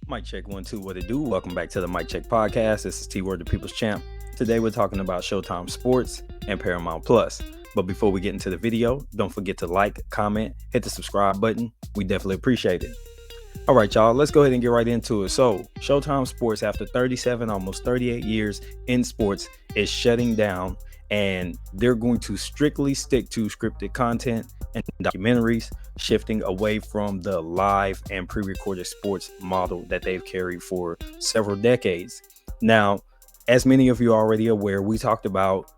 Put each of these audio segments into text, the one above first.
Mic check 1 2. What it do? Welcome back to the Mic Check podcast. This is T Word, the People's Champ. Today we're talking about Showtime Sports and Paramount Plus. But before we get into the video, don't forget to like, comment, hit the subscribe button. We definitely appreciate it. All right, y'all, let's go ahead and get right into it. So, Showtime Sports, after 37, almost 38 years in sports, is shutting down, and they're going to strictly stick to scripted content and documentaries, shifting away from the live and pre-recorded sports model that they've carried for several decades. Now, as many of you are already aware, we talked about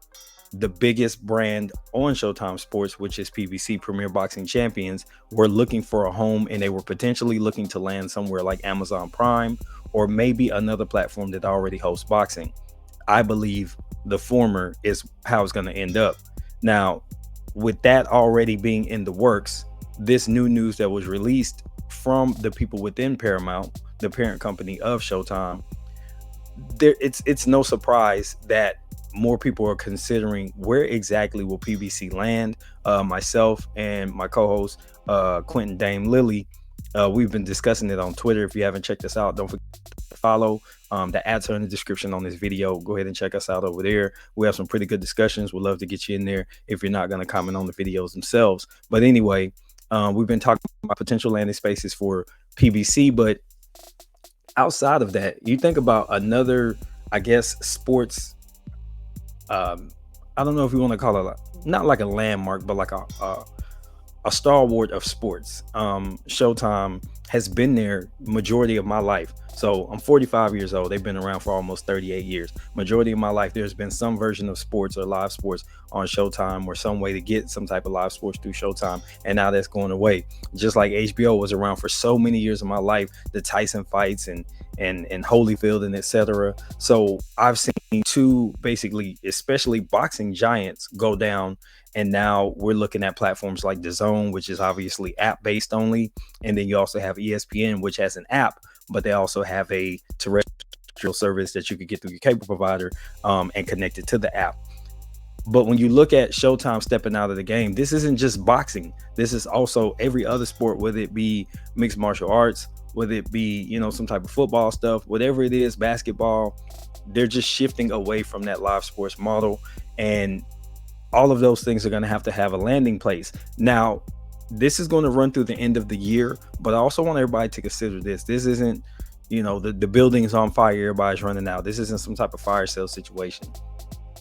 the biggest brand on Showtime Sports, which is PBC, Premier Boxing Champions, were looking for a home, and they were potentially looking to land somewhere like Amazon Prime or maybe another platform that already hosts boxing. I believe the former is how it's going to end up. Now, with that already being in the works, this new news that was released from the people within Paramount, the parent company of Showtime, it's no surprise that more people are considering where exactly will PBC land. Myself and my co-host Quinton Lilley, we've been discussing it on Twitter. If you haven't checked us out, don't forget to follow. The ads are in the description on this video. Go ahead and check us out over there. We have some pretty good discussions. We'd love to get you in there if you're not going to comment on the videos themselves. But anyway, we've been talking about potential landing spaces for PBC, but outside of that, you think about another, I guess, sports, I don't know if you want to call it not like a landmark, but like a stalwart of sports. Showtime has been there majority of my life. So I'm 45 years old. They've been around for almost 38 years. Majority of my life, there's been some version of sports or live sports on Showtime, or some way to get some type of live sports through Showtime. And now that's going away. Just like HBO was around for so many years of my life, the Tyson fights and Holyfield and etc. So I've seen two, basically, especially boxing giants go down. And now we're looking at platforms like DAZN, which is obviously app-based only. And then you also have ESPN, which has an app, but they also have a terrestrial service that you could get through your cable provider and connect it to the app. But when you look at Showtime stepping out of the game, this isn't just boxing. This is also every other sport, whether it be mixed martial arts, whether it be, some type of football stuff, whatever it is, basketball. They're just shifting away from that live sports model. And all of those things are going to have a landing place. Now, this is going to run through the end of the year, but I also want everybody to consider this. This isn't, the building is on fire, everybody's running out. This isn't some type of fire sale situation.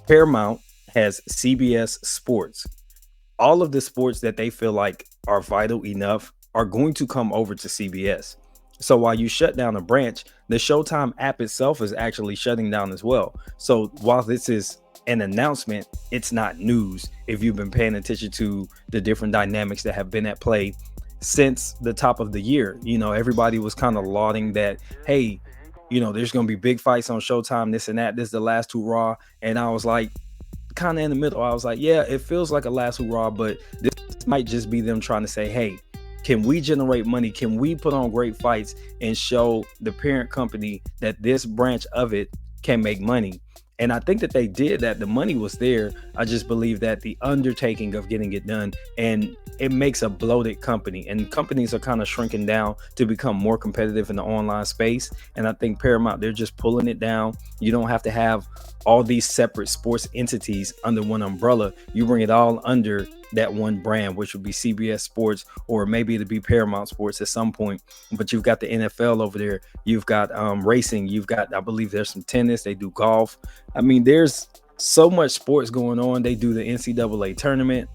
Paramount has CBS Sports. All of the sports that they feel like are vital enough are going to come over to CBS. So while you shut down a branch, the Showtime app itself is actually shutting down as well. So while this is an announcement, it's not news. If you've been paying attention to the different dynamics that have been at play since the top of the year, everybody was kind of lauding that, hey, there's going to be big fights on Showtime, this and that. This is the last hurrah. And I was like, kind of in the middle. I was like, yeah, it feels like a last hurrah, but this might just be them trying to say, hey, can we generate money? Can we put on great fights and show the parent company that this branch of it can make money? And I think that they did that. The money was there. I just believe that the undertaking of getting it done, and it makes a bloated company, and companies are kind of shrinking down to become more competitive in the online space. And I think Paramount, they're just pulling it down. You don't have to have all these separate sports entities under one umbrella. You bring it all under that one brand, which would be CBS Sports, or maybe it'll be Paramount Sports at some point. But you've got the NFL over there. You've got racing. You've got, I believe there's some tennis. They do golf. I mean, there's so much sports going on. They do the NCAA tournament.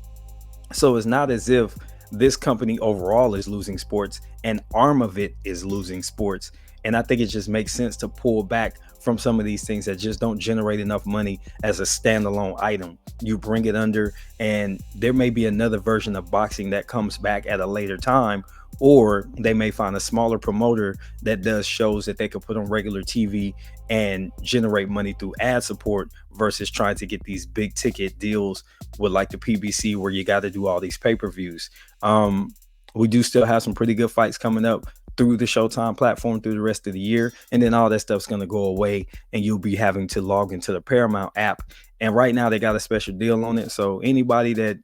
So it's not as if this company overall is losing sports. An arm of it is losing sports. And I think it just makes sense to pull back from some of these things that just don't generate enough money as a standalone item. You bring it under, and there may be another version of boxing that comes back at a later time, or they may find a smaller promoter that does shows that they could put on regular TV and generate money through ad support versus trying to get these big ticket deals with like the PBC, where you got to do all these pay-per-views. We do still have some pretty good fights coming up through the Showtime platform through the rest of the year. And then all that stuff's going to go away, and you'll be having to log into the Paramount app. And right now they got a special deal on it. So anybody that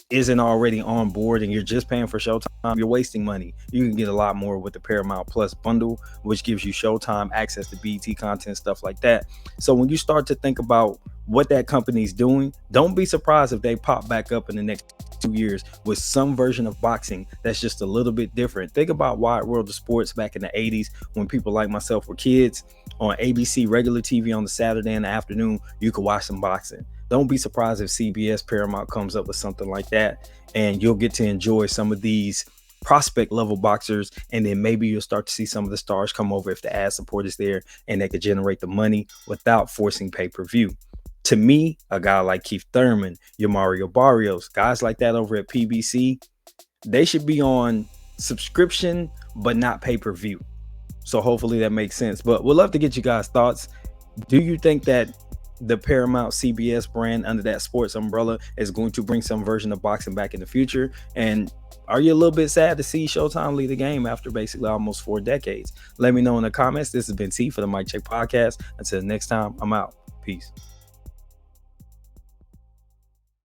isn't already on board and you're just paying for Showtime, you're wasting money. You can get a lot more with the Paramount Plus bundle, which gives you Showtime, access to BT content, stuff like that. So when you start to think about what that company's doing, don't be surprised if they pop back up in the next 2 years with some version of boxing that's just a little bit different. Think about Wide World of Sports back in the 80s when people like myself were kids. On ABC regular TV on the Saturday in the afternoon, you could watch some boxing. Don't be surprised if CBS Paramount comes up with something like that, and you'll get to enjoy some of these prospect level boxers, and then maybe you'll start to see some of the stars come over if the ad support is there and they could generate the money without forcing pay-per-view. To me, a guy like Keith Thurman, your Mario Barrios, guys like that over at PBC, they should be on subscription but not pay-per-view. So hopefully that makes sense. But we'd love to get you guys' thoughts. Do you think that the Paramount CBS brand under that sports umbrella is going to bring some version of boxing back in the future? And are you a little bit sad to see Showtime lead the game after basically almost 4 decades? Let me know in the comments. This has been T for the Mic Check Podcast. Until next time, I'm out. Peace.